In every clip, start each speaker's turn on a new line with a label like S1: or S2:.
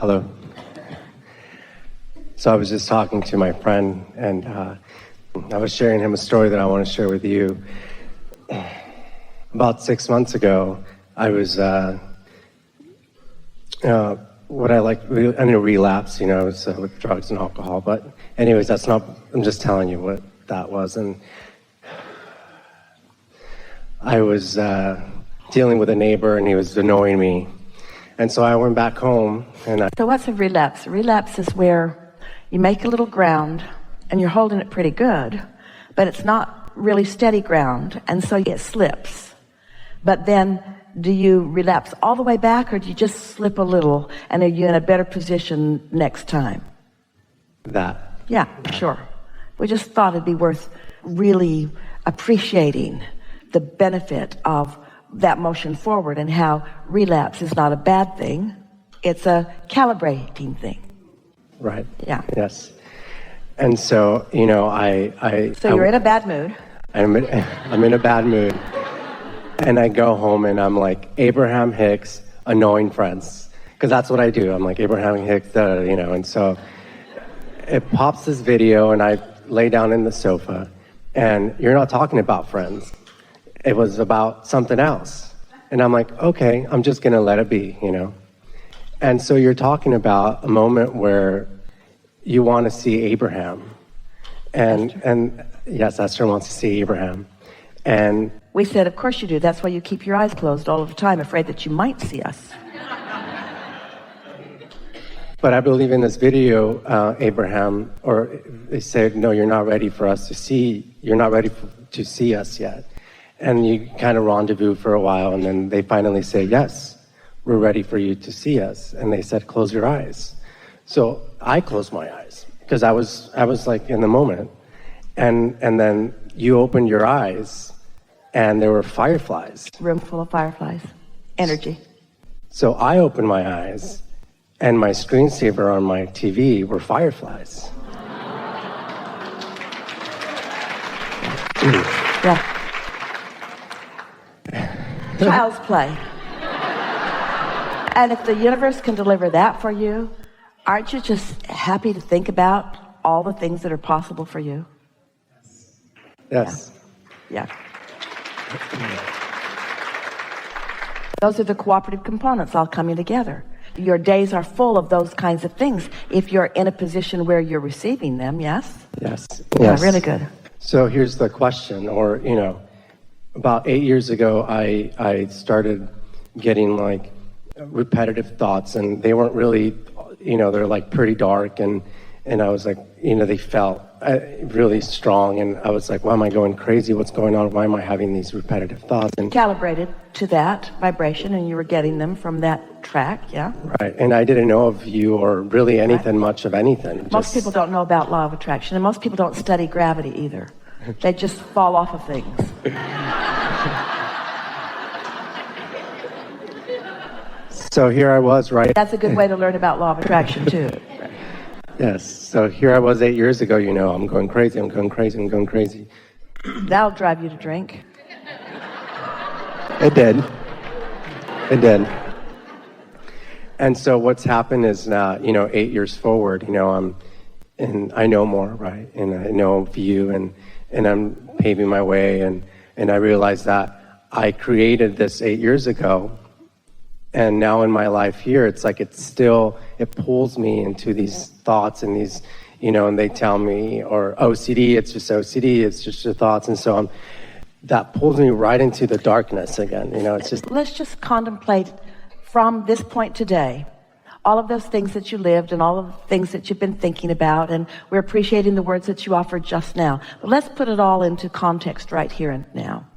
S1: Hello. So I was just talking to my friend, and I was sharing him a story that I want to share with you. About 6 months ago, I was relapse. I was with drugs and alcohol. But anyways, that's not. I'm just telling you what that was. And I was dealing with a neighbor, and he was annoying me. And so I went back home, and
S2: So what's a relapse? A relapse is where you make a little ground, and you're holding it pretty good, but it's not really steady ground, and so it slips. But then, do you relapse all the way back, or do you just slip a little, and are you in a better position next time?
S1: That.
S2: Yeah, sure. We just thought it'd be worth really appreciating the benefit of that motion forward, and how relapse is not a bad thing. It's a calibrating thing.
S1: Right.
S2: Yeah.
S1: Yes. And so,
S2: So you're in a bad mood.
S1: I'm in a bad mood. And I go home and I'm like, Abraham-Hicks, annoying friends. Because that's what I do. I'm like, Abraham-Hicks, and so it pops this video, and I lay down in the sofa, and you're not talking about friends. It was about something else. And I'm like, okay, I'm just going to let it be, And so you're talking about a moment where you want to see Abraham. And yes, Esther wants to see Abraham. And
S2: we said, of course you do. That's why you keep your eyes closed all of the time, afraid that you might see us.
S1: But I believe in this video, Abraham, or they said, no, you're not ready for us to see. You're not ready to see us yet. And you kind of rendezvous for a while, and then they finally say, yes, we're ready for you to see us. And they said, close your eyes. So I closed my eyes because I was like in the moment. And then you opened your eyes, and there were fireflies.
S2: Room full of fireflies. Energy.
S1: So I opened my eyes, and my screensaver on my TV were fireflies.
S2: Yeah. Child's play. And if the universe can deliver that for you, aren't you just happy to think about all the things that are possible for you?
S1: Yes.
S2: Yeah. Those are the cooperative components all coming together. Your days are full of those kinds of things if you're in a position where you're receiving them, yes?
S1: Yes.
S2: Yeah, really good.
S1: So here's the question, about 8 years ago, I started getting like repetitive thoughts, and they weren't really, they're like pretty dark, and I was like, they felt really strong, and I was like, why am I going crazy? What's going on? Why am I having these repetitive thoughts? And
S2: calibrated to that vibration, and you were getting them from that track, yeah?
S1: Right, and I didn't know of you or really anything much of anything.
S2: Most people don't know about law of attraction, and most people don't study gravity either. They just fall off of things.
S1: So here I was, right?
S2: That's a good way to learn about law of attraction, too.
S1: Yes, so here I was 8 years ago, I'm going crazy.
S2: That'll drive you to drink.
S1: It did. And so what's happened is now, 8 years forward, I know more, right? And I know of you, and I'm paving my way, and I realized that I created this 8 years ago. And now in my life here, it's like it pulls me into these thoughts and these, and they tell me, or OCD, it's just your thoughts. And so that pulls me right into the darkness again. It's just.
S2: Let's just contemplate from this point today, all of those things that you lived and all of the things that you've been thinking about. And we're appreciating the words that you offered just now. But let's put it all into context right here and now.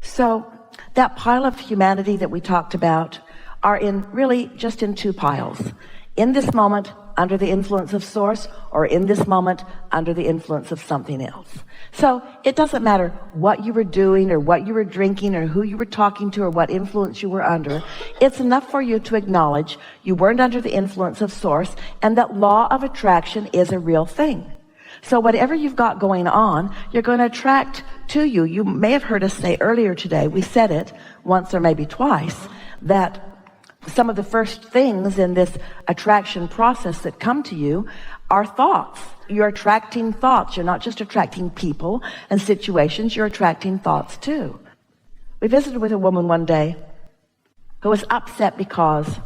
S2: So that pile of humanity that we talked about are really just in two piles. In this moment, under the influence of source, or in this moment, under the influence of something else. So it doesn't matter what you were doing or what you were drinking or who you were talking to or what influence you were under. It's enough for you to acknowledge you weren't under the influence of source, and that law of attraction is a real thing. So whatever you've got going on, you're going to attract to you. You may have heard us say earlier today, we said it once or maybe twice, that some of the first things in this attraction process that come to you are thoughts. You're attracting thoughts. You're not just attracting people and situations, you're attracting thoughts too. We visited with a woman one day who was upset because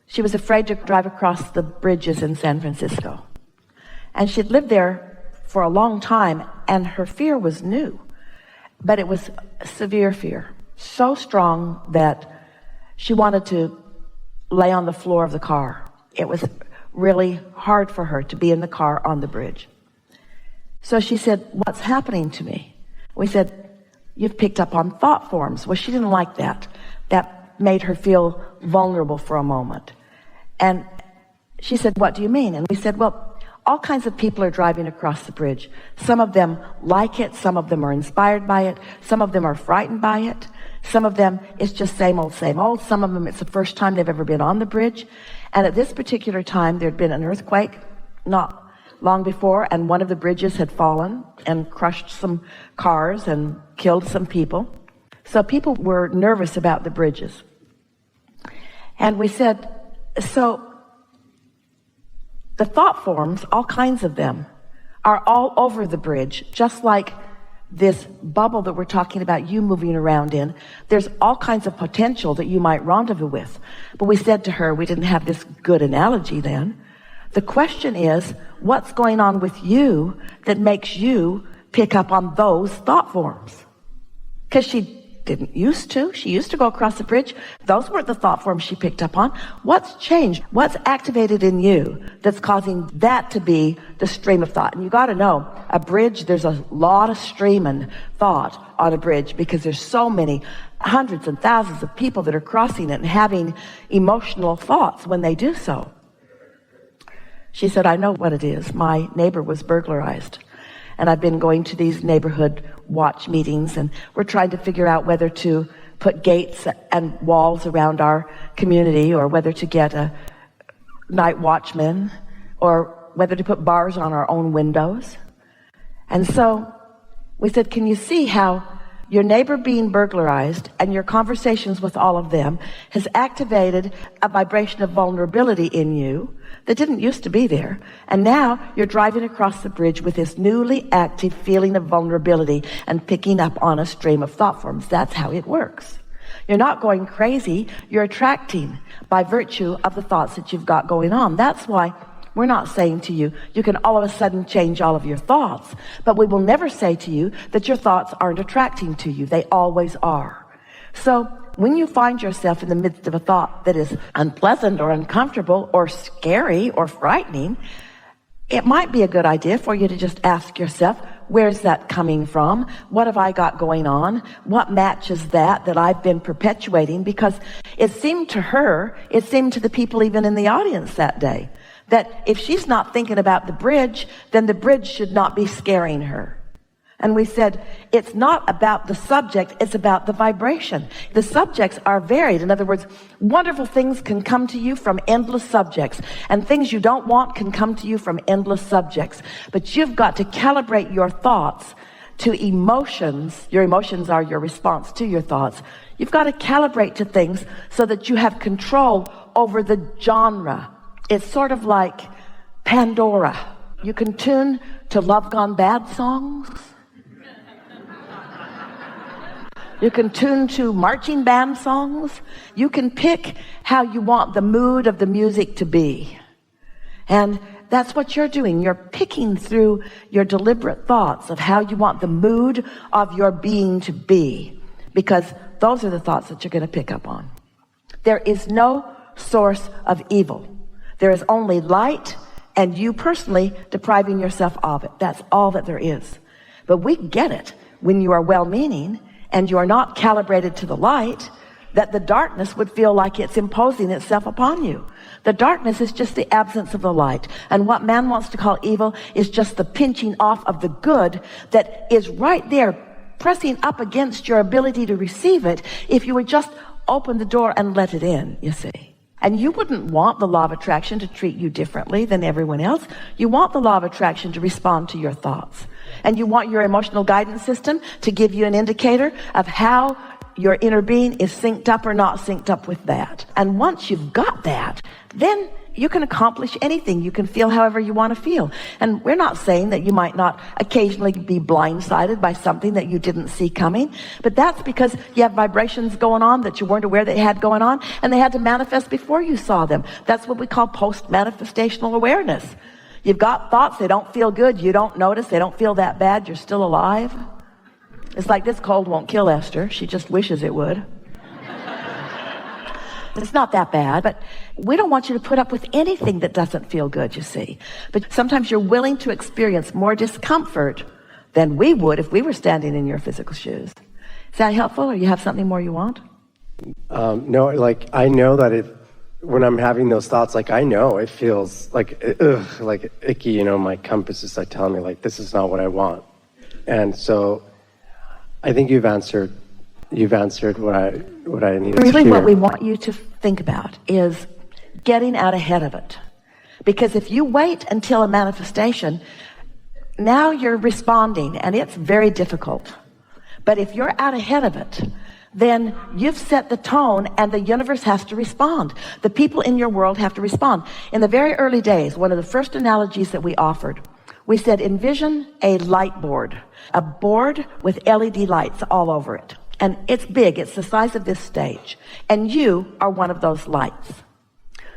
S2: she was afraid to drive across the bridges in San Francisco. And she'd lived there for a long time, and her fear was new. But it was severe fear, so strong that she wanted to lay on the floor of the car. It was really hard for her to be in the car on the bridge. So she said, "What's happening to me?" We said, "You've picked up on thought forms." Well, she didn't like that. That made her feel vulnerable for a moment. And she said, "What do you mean?" And we said, "Well, all kinds of people are driving across the bridge. Some of them like it. Some of them are inspired by it. Some of them are frightened by it. Some of them, it's just same old, same old. Some of them, it's the first time they've ever been on the bridge. And at this particular time, there'd been an earthquake not long before, and one of the bridges had fallen and crushed some cars and killed some people. So people were nervous about the bridges. And we said, so the thought forms, all kinds of them, are all over the bridge, just like this bubble that we're talking about you moving around in. There's all kinds of potential that you might rendezvous with. But we said to her, we didn't have this good analogy then. The question is, what's going on with you that makes you pick up on those thought forms? Because she didn't used to. She used to go across the bridge. Those weren't the thought forms she picked up on. What's changed? What's activated in you that's causing that to be the stream of thought? And you got to know, a bridge, there's a lot of stream and thought on a bridge because there's so many hundreds and thousands of people that are crossing it and having emotional thoughts when they do so. She said, "I know what it is. My neighbor was burglarized. And I've been going to these neighborhood watch meetings, and we're trying to figure out whether to put gates and walls around our community, or whether to get a night watchman, or whether to put bars on our own windows." And so we said, can you see how your neighbor being burglarized and your conversations with all of them has activated a vibration of vulnerability in you that didn't used to be there. And now you're driving across the bridge with this newly active feeling of vulnerability and picking up on a stream of thought forms. That's how it works. You're not going crazy. You're attracting by virtue of the thoughts that you've got going on. That's why we're not saying to you, you can all of a sudden change all of your thoughts. But we will never say to you that your thoughts aren't attracting to you. They always are. So when you find yourself in the midst of a thought that is unpleasant or uncomfortable or scary or frightening, it might be a good idea for you to just ask yourself, where's that coming from? What have I got going on? What matches that I've been perpetuating? Because it seemed to her, it seemed to the people even in the audience that day, that if she's not thinking about the bridge, then the bridge should not be scaring her. And we said, it's not about the subject, it's about the vibration. The subjects are varied. In other words, wonderful things can come to you from endless subjects, and things you don't want can come to you from endless subjects. But you've got to calibrate your thoughts to emotions. Your emotions are your response to your thoughts. You've got to calibrate to things so that you have control over the genre. It's sort of like Pandora. You can tune to Love Gone Bad songs. You can tune to marching band songs. You can pick how you want the mood of the music to be. And that's what you're doing. You're picking through your deliberate thoughts of how you want the mood of your being to be, because those are the thoughts that you're going to pick up on. There is no source of evil. There is only light, and you personally depriving yourself of it. That's all that there is. But we get it when you are well-meaning and you are not calibrated to the light, that the darkness would feel like it's imposing itself upon you. The darkness is just the absence of the light. And what man wants to call evil is just the pinching off of the good that is right there, pressing up against your ability to receive it if you would just open the door and let it in, you see. And you wouldn't want the law of attraction to treat you differently than everyone else. You want the law of attraction to respond to your thoughts. And you want your emotional guidance system to give you an indicator of how your inner being is synced up or not synced up with that. And once you've got that, then you can accomplish anything. You can feel however you want to feel. And we're not saying that you might not occasionally be blindsided by something that you didn't see coming, but that's because you have vibrations going on that you weren't aware they had going on, and they had to manifest before you saw them. That's what we call post-manifestational awareness. You've got thoughts, they don't feel good, you don't notice, they don't feel that bad, you're still alive. It's like this cold won't kill Esther. She just wishes it would. It's not that bad, but we don't want you to put up with anything that doesn't feel good, you see. But sometimes you're willing to experience more discomfort than we would if we were standing in your physical shoes. Is that helpful, or you have something more you want?
S1: No, like I know that when I'm having those thoughts, like I know it feels like icky, you know, my compass is like telling me like this is not what I want. And so I think you've answered what I needed to hear.
S2: Really what we want you to think about is getting out ahead of it. Because if you wait until a manifestation, now you're responding, and it's very difficult. But if you're out ahead of it, then you've set the tone, and the universe has to respond. The people in your world have to respond. In the very early days, one of the first analogies that we offered, we said, envision a light board, a board with LED lights all over it. And it's big, it's the size of this stage. And you are one of those lights.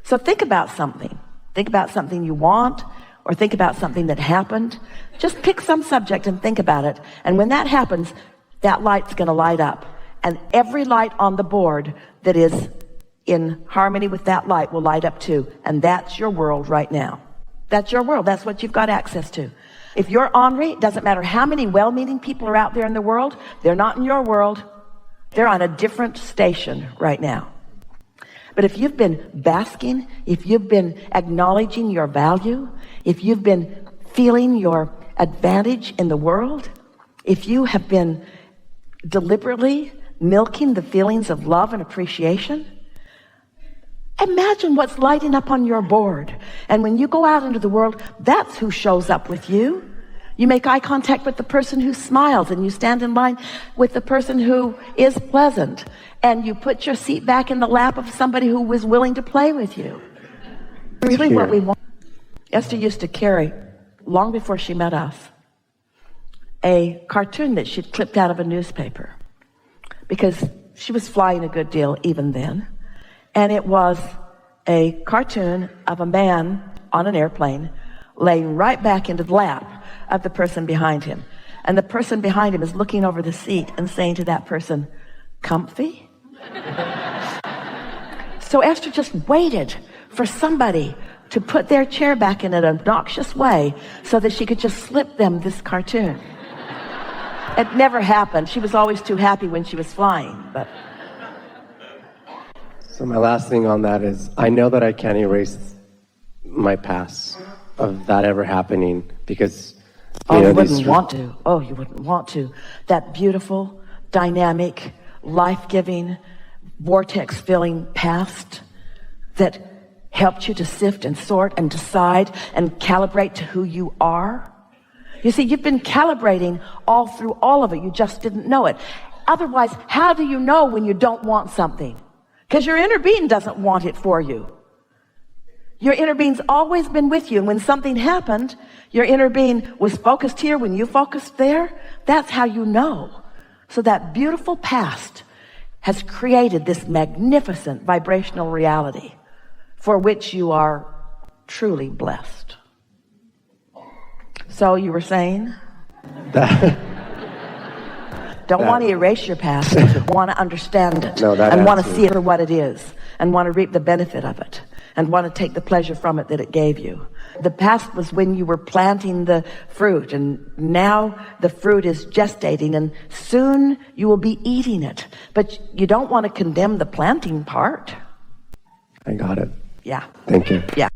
S2: So think about something. Think about something you want, or think about something that happened. Just pick some subject and think about it. And when that happens, that light's going to light up. And every light on the board that is in harmony with that light will light up too. And that's your world right now. That's your world. That's what you've got access to. If you're ornery, it doesn't matter how many well-meaning people are out there in the world, they're not in your world. They're on a different station right now. But if you've been basking, if you've been acknowledging your value, if you've been feeling your advantage in the world, if you have been deliberately milking the feelings of love and appreciation, imagine what's lighting up on your board. And when you go out into the world, that's who shows up with you. You make eye contact with the person who smiles, and you stand in line with the person who is pleasant, and you put your seat back in the lap of somebody who was willing to play with you. Really what we want. Esther used to carry, long before she met us, a cartoon that she'd clipped out of a newspaper, because she was flying a good deal even then. And it was a cartoon of a man on an airplane laying right back into the lap of the person behind him. And the person behind him is looking over the seat and saying to that person, "Comfy?" So Esther just waited for somebody to put their chair back in an obnoxious way so that she could just slip them this cartoon. It never happened. She was always too happy when she was flying, but...
S1: So my last thing on that is, I know that I can't erase my past of that ever happening, because
S2: you wouldn't want to. Oh, you wouldn't want to. That beautiful, dynamic, life-giving, vortex-filling past that helped you to sift and sort and decide and calibrate to who you are. You see, you've been calibrating all through all of it. You just didn't know it. Otherwise, how do you know when you don't want something? Because your inner being doesn't want it for you. Your inner being's always been with you. And when something happened, your inner being was focused here when you focused there. That's how you know. So that beautiful past has created this magnificent vibrational reality for which you are truly blessed. So you were saying? Don't want to erase your past, want to understand it, and want to see it for what it is, and want to reap the benefit of it, and want to take the pleasure from it that it gave you. The past was when you were planting the fruit, and now the fruit is gestating, and soon you will be eating it. But you don't want to condemn the planting part.
S1: I got it.
S2: Yeah.
S1: Thank you.
S2: Yeah.